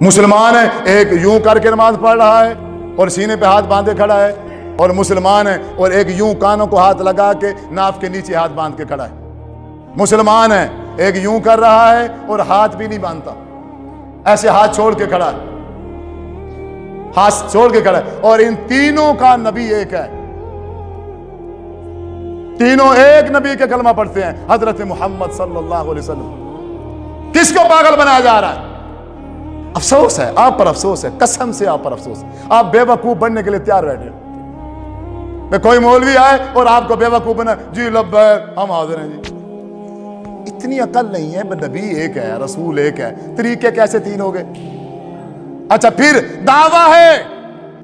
مسلمان ہے ایک یوں کر کے نماز پڑھ رہا ہے اور سینے پہ ہاتھ باندھے کھڑا ہے، اور مسلمان ہے اور ایک یوں کانوں کو ہاتھ لگا کے ناف کے نیچے ہاتھ باندھ کے کھڑا ہے۔ مسلمان ہے ایک یوں کر رہا ہے اور ہاتھ بھی نہیں باندھتا، ایسے ہاتھ چھوڑ کے کھڑا ہے، ہاتھ چھوڑ کے کھڑا ہے، اور ان تینوں کا نبی ایک ہے، تینوں ایک نبی کے کلمہ پڑھتے ہیں، حضرت محمد صلی اللہ علیہ وسلم۔ کس کو پاگل بنایا جا رہا ہے؟ افسوس ہے آپ پر، افسوس ہے، قسم سے آپ پر افسوس ہے۔ آپ بے وقوف بننے کے لیے تیار بیٹھے میں، کوئی مولوی آئے اور آپ کو بے وقوف بنا، جی لبیک ہم حاضر ہیں جی۔ اتنی عقل نہیں ہے، نبی ایک ہے، رسول ایک ہے، طریقے کیسے تین ہو گئے؟ اچھا پھر دعویٰ ہے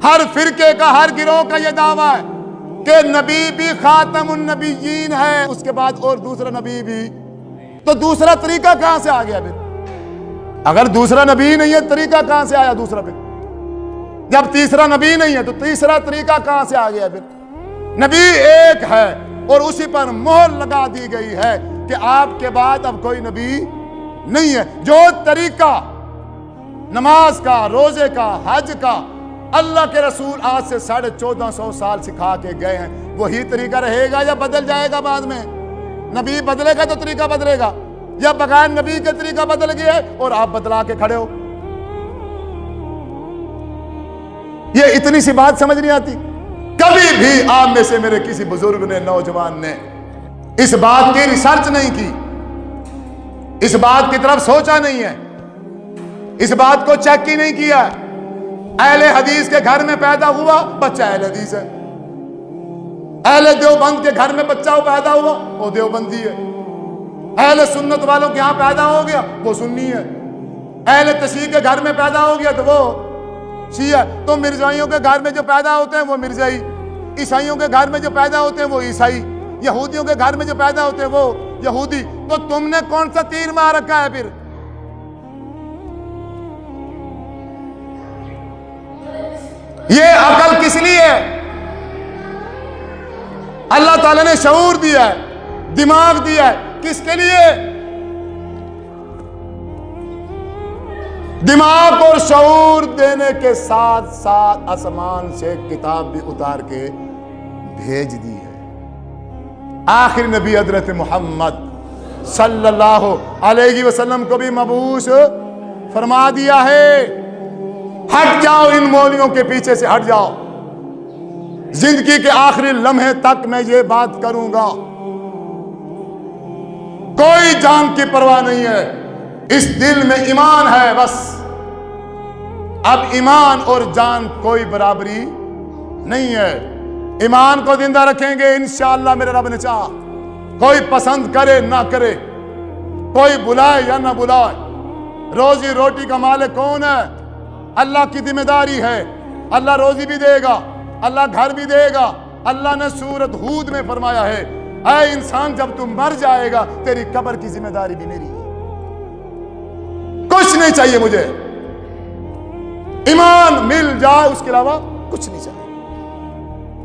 ہر فرقے کا، ہر گروہ کا یہ دعویٰ ہے کہ نبی بھی خاتم النبیین ہے، اس کے بعد اور دوسرا نبی بھی، تو دوسرا طریقہ کہاں سے آ گیا پھر؟ اگر دوسرا نبی نہیں ہے طریقہ کہاں سے آیا دوسرا؟ پھر جب تیسرا نبی نہیں ہے تو تیسرا طریقہ کہاں سے آ گیا پھر؟ نبی ایک ہے اور اسی پر مہر لگا دی گئی ہے کہ آپ کے بعد اب کوئی نبی نہیں ہے۔ جو طریقہ نماز کا، روزے کا، حج کا اللہ کے رسول آج سے 1450 سال سکھا کے گئے ہیں، وہی طریقہ رہے گا یا بدل جائے گا بعد میں؟ نبی بدلے گا تو طریقہ بدلے گا، یا بغیر نبی کے طریقہ بدل گیا ہے اور آپ بدلا کے کھڑے ہو؟ یہ اتنی سی بات سمجھ نہیں آتی؟ کبھی بھی آپ میں سے میرے کسی بزرگ نے، نوجوان نے اس بات کی ریسرچ نہیں کی، اس بات کی طرف سوچا نہیں ہے، اس بات کو چیک ہی نہیں کیا۔ اہل حدیث کے گھر میں پیدا ہوا بچہ اہل حدیث ہے، اہل دیوبند کے گھر میں بچہ پیدا ہوا وہ دیوبندی ہے، اہل سنت والوں کے ہاں پیدا ہو گیا وہ سنی ہے، اہل تشیع کے گھر میں پیدا ہو گیا تو وہ شیعہ۔ تو مرزائیوں کے گھر میں جو پیدا ہوتے ہیں وہ مرزائی، عیسائیوں کے گھر میں جو پیدا ہوتے ہیں وہ عیسائی، یہودیوں کے گھر میں جو پیدا ہوتے ہیں وہ یہودی۔ تو تم نے کون سا تیر مار رکھا ہے پھر؟ یہ عقل کس لیے ہے؟ اللہ تعالیٰ نے شعور دیا ہے، دماغ دیا ہے، کس کے لیے؟ دماغ اور شعور دینے کے ساتھ ساتھ آسمان سے کتاب بھی اتار کے بھیج دی ہے۔ آخر نبی حضرت محمد صلی اللہ علیہ وسلم کو بھی مبعوث فرما دیا ہے۔ ہٹ جاؤ ان مولیوں کے پیچھے سے، ہٹ جاؤ۔ زندگی کے آخری لمحے تک میں یہ بات کروں گا، کوئی جان کی پرواہ نہیں ہے، اس دل میں ایمان ہے بس۔ اب ایمان اور جان کوئی برابری نہیں ہے، ایمان کو زندہ رکھیں گے انشاءاللہ میرے رب نے چاہا، کوئی پسند کرے نہ کرے، کوئی بلائے یا نہ بلائے، روزی روٹی کا مالک کون ہے؟ اللہ کی ذمہ داری ہے، اللہ روزی بھی دے گا، اللہ گھر بھی دے گا۔ اللہ نے سورۃ ہود میں فرمایا ہے، اے انسان جب تم مر جائے گا تیری قبر کی ذمہ داری بھی میری ہے، کچھ نہیں چاہیے مجھے، ایمان مل جائے اس کے علاوہ کچھ نہیں چاہیے۔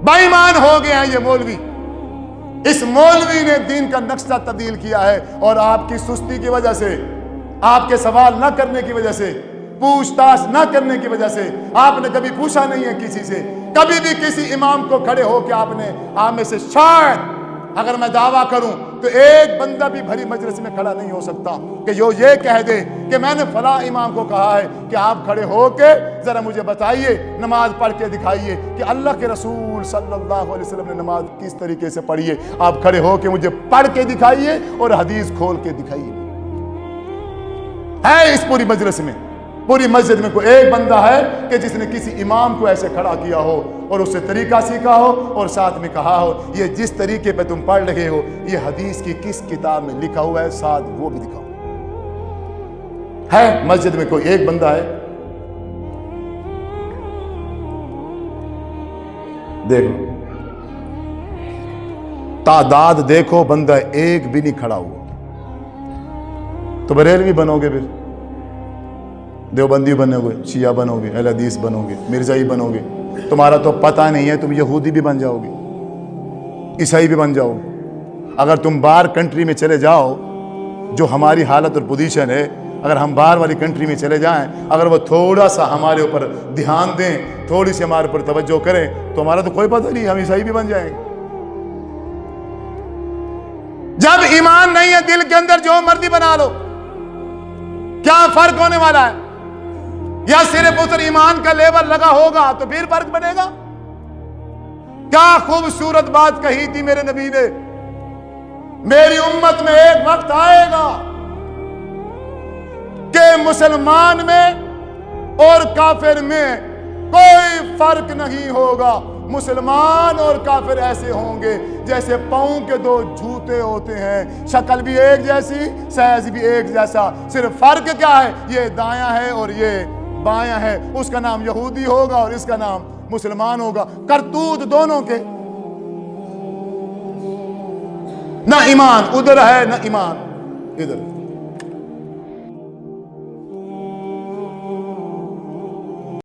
بے ایمان ہو گئے ہیں یہ مولوی، اس مولوی نے دین کا نقشہ تبدیل کیا ہے، اور آپ کی سستی کی وجہ سے، آپ کے سوال نہ کرنے کی وجہ سے، پوچھ تاچھ نہ کرنے کی وجہ سے، آپ نے کبھی پوچھا نہیں ہے کسی سے، کبھی بھی کسی امام کو کھڑے ہو کے آپ میں سے شاید اگر میں دعویٰ کروں تو ایک بندہ بھی بھری مجلس میں کھڑا نہیں ہو سکتا کہ یہ کہہ دے کہ میں نے فلاں امام کو کہا ہے کہ آپ کھڑے ہو کے ذرا مجھے بتائیے، نماز پڑھ کے دکھائیے کہ اللہ کے رسول صلی اللہ علیہ وسلم نے نماز کس طریقے سے پڑھی ہے، آپ کھڑے ہو کے مجھے پڑھ کے دکھائیے اور حدیث کھول کے دکھائیے۔ ہے اس پوری مجلس میں، پوری مسجد میں کوئی ایک بندہ ہے کہ جس نے کسی امام کو ایسے کھڑا کیا ہو اور اس سے طریقہ سیکھا ہو اور ساتھ میں کہا ہو یہ جس طریقے پہ تم پڑھ رہے ہو یہ حدیث کی کس کتاب میں لکھا ہوا ہے، ساتھ وہ بھی دکھاؤ؟ ہے مسجد میں کوئی ایک بندہ ہے؟ دیکھو تعداد دیکھو، بندہ ایک بھی نہیں کھڑا ہوا، تو بریلوی بنو گے، پھر دیوبندی بنو گے، شیعہ بنو گے، اہل حدیث بنو گے، مرزائی بنو گے، تمہارا تو پتہ نہیں ہے، تم یہودی بھی بن جاؤ گے، عیسائی بھی بن جاؤ گے۔ اگر تم باہر کنٹری میں چلے جاؤ، جو ہماری حالت اور پوزیشن ہے، اگر ہم باہر والی کنٹری میں چلے جائیں، اگر وہ تھوڑا سا ہمارے اوپر دھیان دیں، تھوڑی سی ہمارے اوپر توجہ کریں، تو ہمارا تو کوئی پتہ نہیں، ہم عیسائی بھی بن جائیں گے۔ جب ایمان نہیں ہے دل کے اندر، جو مرضی بنا لو، کیا فرق ہونے والا ہے؟ یا صرف اس ایمان کا لیول لگا ہوگا تو پھر فرق بنے گا؟ کیا خوبصورت بات کہی تھی میرے نبی نے، میری امت میں ایک وقت آئے گا کہ مسلمان میں اور کافر میں کوئی فرق نہیں ہوگا۔ مسلمان اور کافر ایسے ہوں گے جیسے پاؤں کے دو جوتے ہوتے ہیں، شکل بھی ایک جیسی، سائز بھی ایک جیسا، صرف فرق کیا ہے؟ یہ دایاں ہے اور یہ بایاں ہے، اس کا نام یہودی ہوگا اور اس کا نام مسلمان ہوگا، کرتوت دونوں کے، نہ ایمان ادھر ہے نہ ایمان ادھر۔